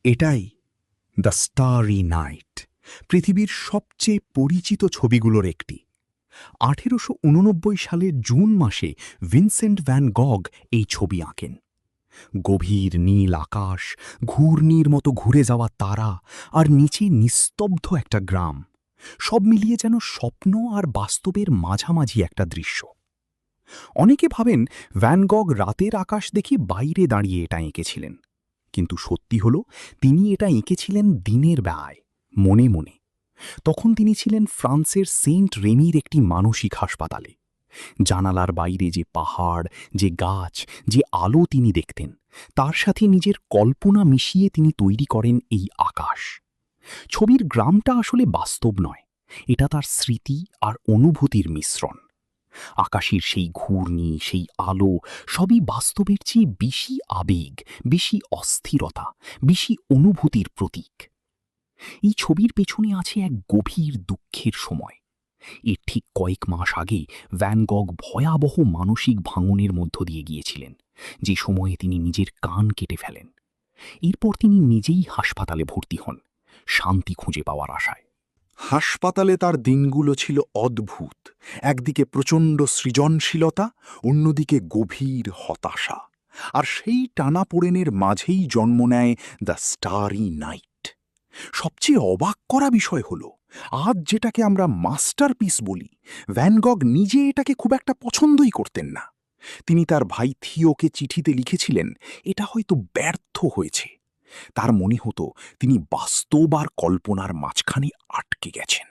এটাই the starry night, পৃথিবীর সবচেয়ে পরিচিত ছবিগুলোর একটি। 1889 সালের জুন মাসে ভিনসেন্ট ভ্যান গগ এই ছবি আঁকেন। গভীর নীল আকাশ, ঘূর্ণির মতো ঘুরে যাওয়া তারা, আর নিচে নিস্তব্ধ একটা গ্রাম, সব মিলিয়ে যেন স্বপ্ন আর বাস্তবের মাঝামাঝি একটা দৃশ্য। অনেকে ভাবেন ভ্যান গগ রাতের আকাশ দেখে বাইরে দাঁড়িয়ে এটা এঁকেছিলেন, কিন্তু সত্যি হল তিনি এটা এঁকেছিলেন দিনের বেলায়, মনে মনে। তখন তিনি ছিলেন ফ্রান্সের সেন্ট রেমির একটি মানসিক হাসপাতালে। জানালার বাইরে যে পাহাড়, যে গাছ, যে আলো তিনি দেখতেন, তার সাথে নিজের কল্পনা মিশিয়ে তিনি তৈরি করেন এই আকাশ। ছবির গ্রামটা আসলে বাস্তব নয়, এটা তার স্মৃতি আর অনুভূতির মিশ্রণ। আকাশের সেই ঘূর্ণি, সেই আলো, সবই বাস্তবের চেয়ে বেশি আবেগ, বেশি অস্থিরতা, বেশি অনুভূতির প্রতীক। এই ছবির পেছনে আছে এক গভীর দুঃখের সময়। এর ঠিক কয়েক মাস আগে ভ্যান গগ ভয়াবহ মানসিক ভাঙনের মধ্য দিয়ে গিয়েছিলেন, যে সময়ে তিনি নিজের কান কেটে ফেলেন। এরপর তিনি নিজেই হাসপাতালে ভর্তি হন, শান্তি খুঁজে পাওয়ার আশায়। হাসপাতালে তার দিনগুলো ছিল অদ্ভুত। একদিকে প্রচণ্ড সৃজনশীলতা, অন্যদিকে গভীর হতাশা। আর সেই টানাপোড়েনের মাঝেই জন্ম নেয় দ্য স্টারি নাইট। সবচেয়ে অবাক করা বিষয় হল, আজ যেটাকে আমরা মাস্টারপিস বলি, ভ্যান গগ নিজে এটাকে খুব একটা পছন্দই করতেন না। তিনি তার ভাই থিওকে চিঠিতে লিখেছিলেন, এটা হয়তো ব্যর্থ হয়েছে। তার মনে হতো তিনি বাস্তব আর কল্পনার মাঝখানে আটকে গেছেন।